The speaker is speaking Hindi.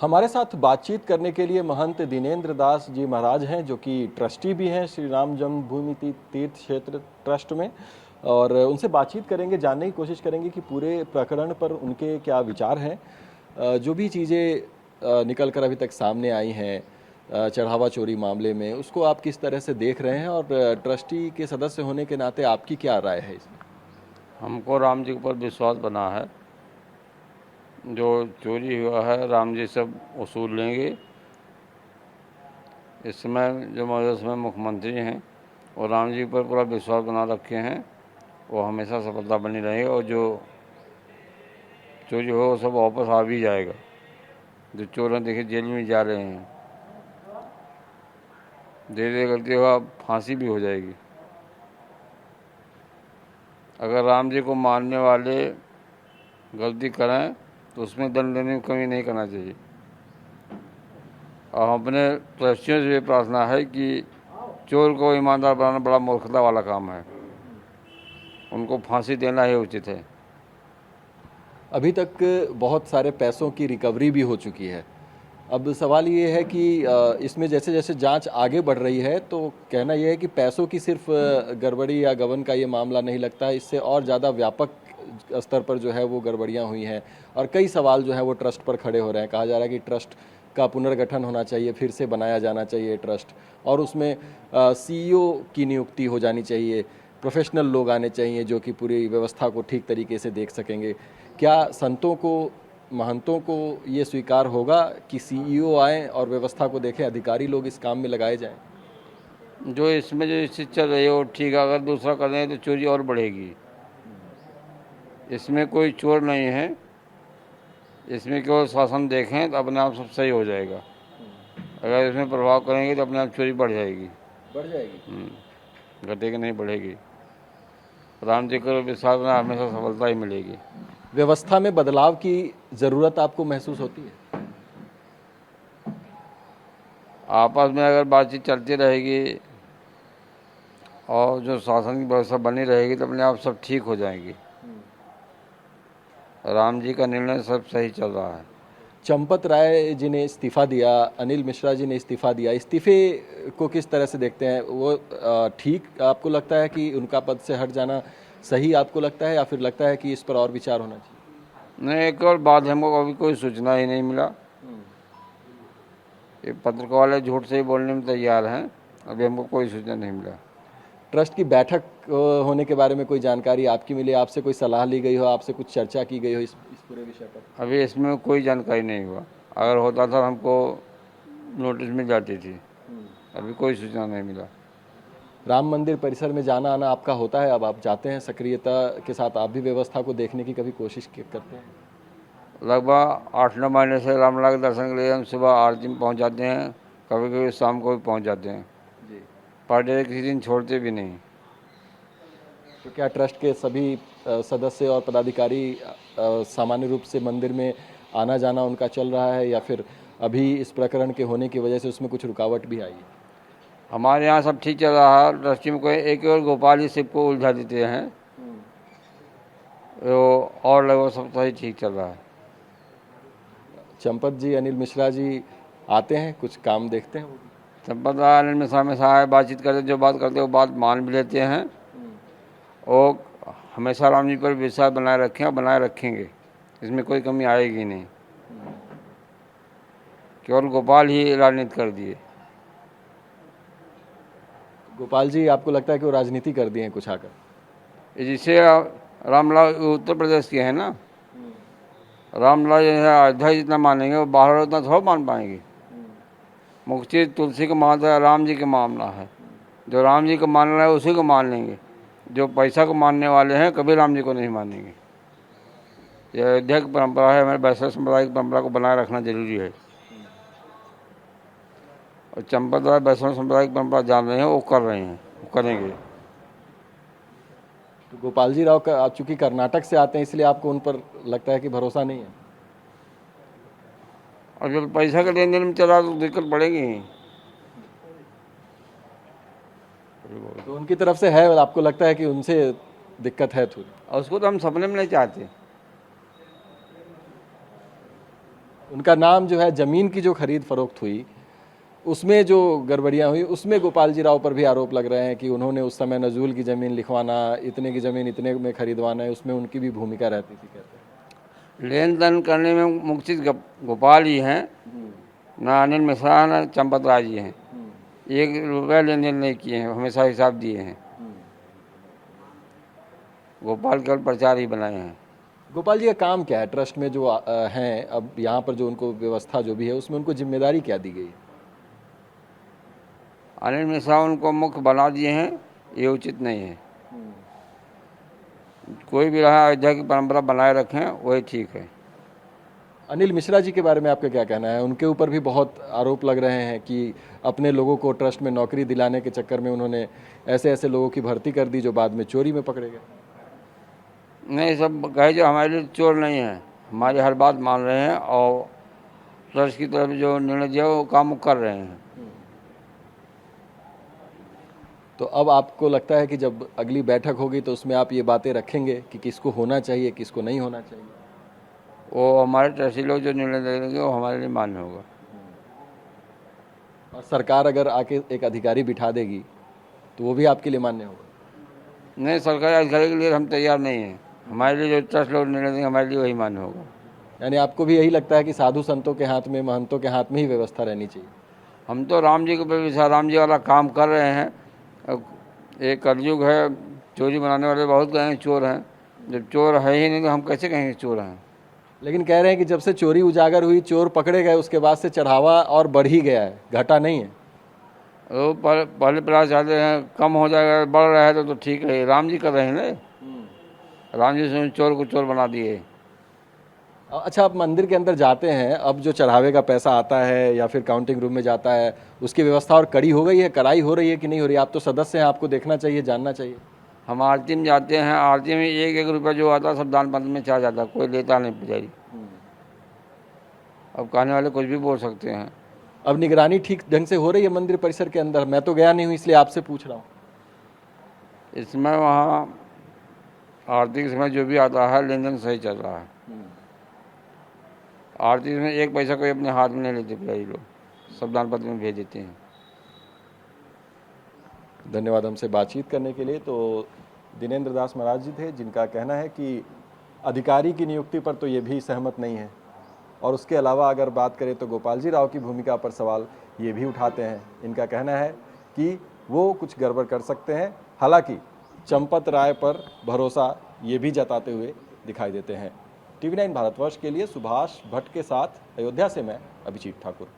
हमारे साथ बातचीत करने के लिए महंत दिनेंद्र दास जी महाराज हैं, जो कि ट्रस्टी भी हैं श्री राम जन्मभूमि तीर्थ क्षेत्र ट्रस्ट में। और उनसे बातचीत करेंगे, जानने की कोशिश करेंगे कि पूरे प्रकरण पर उनके क्या विचार हैं। जो भी चीज़ें निकल कर अभी तक सामने आई हैं चढ़ावा चोरी मामले में, उसको आप किस तरह से देख रहे हैं और ट्रस्टी के सदस्य होने के नाते आपकी क्या राय है इसमें? हमको राम जी के ऊपर विश्वास बना है। जो चोरी हुआ है राम जी सब वसूल लेंगे। इस समय जो मौजूदा समय मुख्यमंत्री हैं और राम जी पर पूरा विश्वास बना रखे हैं, वो हमेशा सफलता बनी रहेगी। और जो चोरी हो वो सब वापस आ भी जाएगा। जो चोर हैं देखिए जेल में जा रहे हैं, धीरे धीरे गलती हुआ फांसी भी हो जाएगी। अगर राम जी को मारने वाले गलती करें तो उसमें दंड लेने में कमी नहीं करना चाहिए। और अपने ट्रस्टियों से ये प्रार्थना है कि चोर को ईमानदार बनाना बड़ा मूर्खता वाला काम है, उनको फांसी देना ही उचित है। अभी तक बहुत सारे पैसों की रिकवरी भी हो चुकी है। अब सवाल ये है कि इसमें जैसे जैसे जांच आगे बढ़ रही है, तो कहना यह है कि पैसों की सिर्फ गड़बड़ी या गबन का ये मामला नहीं लगता है, इससे और ज़्यादा व्यापक स्तर पर जो है वो गड़बड़ियाँ हुई हैं और कई सवाल जो है वो ट्रस्ट पर खड़े हो रहे हैं। कहा जा रहा है कि ट्रस्ट का पुनर्गठन होना चाहिए, फिर से बनाया जाना चाहिए ट्रस्ट, और उसमें सीईओ की नियुक्ति हो जानी चाहिए, प्रोफेशनल लोग आने चाहिए जो कि पूरी व्यवस्था को ठीक तरीके से देख सकेंगे। क्या संतों को, महंतों को ये स्वीकार होगा कि सीईओ आए और व्यवस्था को देखें, अधिकारी लोग इस काम में लगाए जाएं? जो इसमें जो स्थिति चल रही है वो ठीक है। अगर दूसरा कर दें तो चोरी और बढ़ेगी। इसमें कोई चोर नहीं है, इसमें केवल शासन देखें तो अपने आप सब सही हो जाएगा। अगर इसमें प्रभाव करेंगे तो अपने आप चोरी बढ़ जाएगी। बढ़ जाएगी। घटेगी नहीं, बढ़ेगी। राम जी को विश्वास में हमेशा सफलता ही मिलेगी। व्यवस्था में बदलाव की ज़रूरत आपको महसूस होती है? आपस में अगर बातचीत चलती रहेगी और जो शासन की व्यवस्था बनी रहेगी तो अपने आप सब ठीक हो जाएंगी। राम जी का निर्णय सब सही चल रहा है। चंपत राय जी ने इस्तीफ़ा दिया, अनिल मिश्रा जी ने इस्तीफ़ा दिया, इस्तीफ़े को किस तरह से देखते हैं? वो ठीक आपको लगता है कि उनका पद से हट जाना सही आपको लगता है, या फिर लगता है कि इस पर और विचार होना चाहिए? नहीं, एक और बात, हमको अभी कोई सूचना ही नहीं मिला। ये पत्रकार वाले झूठ से ही बोलने में तैयार हैं। अभी हमको कोई सूचना नहीं मिला। ट्रस्ट की बैठक होने के बारे में कोई जानकारी आपकी मिली, आपसे कोई सलाह ली गई हो, आपसे कुछ चर्चा की गई हो इस पूरे विषय पर? अभी इसमें कोई जानकारी नहीं हुआ। अगर होता था हमको नोटिस मिल जाती थी। अभी कोई सूचना नहीं मिला। राम मंदिर परिसर में जाना आना आपका होता है? अब आप जाते हैं सक्रियता के साथ, आप भी व्यवस्था को देखने की कभी कोशिश करते हैं? लगभग 8-9 महीने से रामलला के दर्शन के लिए हम सुबह आरती में पहुँच जाते हैं, कभी कभी शाम को भी पहुँच जाते हैं जी। पर डे किसी दिन छोड़ते भी नहीं। तो क्या ट्रस्ट के सभी सदस्य और पदाधिकारी सामान्य रूप से मंदिर में आना जाना उनका चल रहा है, या फिर अभी इस प्रकरण के होने की वजह से उसमें कुछ रुकावट भी आई है? हमारे यहाँ सब ठीक चल रहा है। ट्रस्टी में कोई एक और गोपाल जी शिव को उलझा देते हैं, वो और लगभग सब सही ठीक चल रहा है। चंपत जी, अनिल मिश्रा जी आते हैं, कुछ काम देखते हैं? चंपत अनिल मिश्रा में है, बातचीत करते, जो बात करते वो बात मान भी लेते हैं। वो हमेशा राम जी पर विश्वास बनाए रखें और बनाए रखेंगे, इसमें कोई कमी आएगी नहीं। केवल गोपाल ही राजनीति कर दिए। गोपाल जी, आपको लगता है कि वो राजनीति कर दिए हैं कुछ आकर? जिससे रामलला उत्तर प्रदेश के हैं ना, रामलला जो है अयोध्या जितना मानेंगे वो बाहर उतना थोड़ा मान पाएंगे। मुख्य चीज़ तुलसी का मामला है, राम जी का मामला है। जो राम जी को मान रहा है उसी को मान लेंगे। जो पैसा को मानने वाले हैं कभी राम जी को नहीं मानेंगे। ये अयोध्या की परंपरा है, हमारे वैष्णव संप्रदाय की परंपरा को बनाए रखना जरूरी है। और चंपत राय वैष्णव संप्रदाय की परंपरा जान रहे हैं, वो कर रहे हैं, वो करेंगे। तो गोपाल जी राव का, आप चूंकि कर्नाटक से आते हैं इसलिए आपको उन पर लगता है कि भरोसा नहीं है? और जब पैसा का लेन देन में चला तो दिक्कत पड़ेगी ही। तो उनकी तरफ से है, आपको लगता है कि उनसे दिक्कत है थोड़ी? और उसको तो हम सपने में नहीं चाहते। उनका नाम जो है, ज़मीन की जो खरीद फरोख्त हुई उसमें जो गड़बड़ियाँ हुई, उसमें गोपाल जी राव पर भी आरोप लग रहे हैं कि उन्होंने उस समय नजूल की ज़मीन लिखवाना, इतने की ज़मीन इतने में खरीदवाना है, उसमें उनकी भी भूमिका रहती थी, कहते हैं। लेन देन करने में मुख्य गोपाल जी हैं, ना अनिल मिश्रा ना चंपत राय जी हैं। 1 रुपया लेन देन नहीं किए हैं, हमेशा हिसाब दिए हैं। गोपाल केवल प्रचार ही बनाए हैं। गोपाल जी का काम क्या है ट्रस्ट में जो हैं, अब यहाँ पर जो उनको व्यवस्था जो भी है उसमें उनको जिम्मेदारी क्या दी गई है? अनिल मिश्रा उनको मुख्य बना दिए हैं, ये उचित नहीं है। कोई भी रहा अयोध्या की परंपरा बनाए रखें, वही ठीक है। अनिल मिश्रा जी के बारे में आपका क्या कहना है? उनके ऊपर भी बहुत आरोप लग रहे हैं कि अपने लोगों को ट्रस्ट में नौकरी दिलाने के चक्कर में उन्होंने ऐसे ऐसे लोगों की भर्ती कर दी जो बाद में चोरी में पकड़े गए। नहीं, सब कहे जो हमारे लिए चोर नहीं है, हमारी हर बात मान रहे हैं और ट्रस्ट की तरफ जो निर्णय दिया वो काम कर रहे हैं। तो अब आपको लगता है कि जब अगली बैठक होगी तो उसमें आप ये बातें रखेंगे कि किसको होना चाहिए, किसको नहीं होना चाहिए? वो हमारे ट्रस्टी लोग जो निर्णय देंगे वो हमारे लिए मान्य होगा। और सरकार अगर आके एक अधिकारी बिठा देगी तो वो भी आपके लिए मान्य होगा? नहीं, सरकारी अधिकारी के लिए हम तैयार नहीं हैं। हमारे लिए जो ट्रस्ट लोग निर्णय देंगे हमारे लिए वही मान्य होगा। यानी आपको भी यही लगता है कि साधु संतों के हाथ में, महंतों के हाथ में ही व्यवस्था रहनी चाहिए? हम तो राम जी के ऊपर विश्वास, राम जी वाला काम कर रहे हैं। अब एक कलयुग है, चोरी बनाने वाले बहुत कहेंगे चोर हैं। जब चोर है ही नहीं तो हम कैसे कहेंगे चोर हैं? लेकिन कह रहे हैं कि जब से चोरी उजागर हुई, चोर पकड़े गए, उसके बाद से चढ़ावा और बढ़ ही गया है, घटा नहीं है। वो पहले प्रयास चाहते हैं कम हो जाएगा, बढ़ रहा है तो ठीक है। राम जी कर रहे हैं ना, राम जी से चोर को चोर बना दिए। अच्छा, आप मंदिर के अंदर जाते हैं, अब जो चढ़ावे का पैसा आता है या फिर काउंटिंग रूम में जाता है, उसकी व्यवस्था और कड़ी हो गई है, कड़ाई हो रही है कि नहीं हो रही? आप तो सदस्य हैं, आपको देखना चाहिए, जानना चाहिए। हम आरती में जाते हैं, आरती में 1-1 रुपया जो आता है सब दान पंथ में चला जाता है, कोई लेता नहीं पुजारी। अब कहने वाले कुछ भी बोल सकते हैं। अब निगरानी ठीक ढंग से हो रही है मंदिर परिसर के अंदर? मैं तो गया नहीं हूँ इसलिए आपसे पूछ रहा हूँ। इस समय वहाँ आरती के समय जो भी आता है लेन देन सही चल रहा है। आरती में 1 पैसा कोई अपने हाथ में नहीं लेते पुजारी लोग, सब दान पत्र में भेज देते हैं। धन्यवाद हमसे बातचीत करने के लिए। तो दिनेंद्र दास महाराज जी थे, जिनका कहना है कि अधिकारी की नियुक्ति पर तो ये भी सहमत नहीं है, और उसके अलावा अगर बात करें तो गोपाल जी राव की भूमिका पर सवाल ये भी उठाते हैं। इनका कहना है कि वो कुछ गड़बड़ कर सकते हैं, हालांकि चंपत राय पर भरोसा ये भी जताते हुए दिखाई देते हैं। TV9 भारतवर्ष के लिए सुभाष भट्ट के साथ अयोध्या से मैं अभिजीत ठाकुर।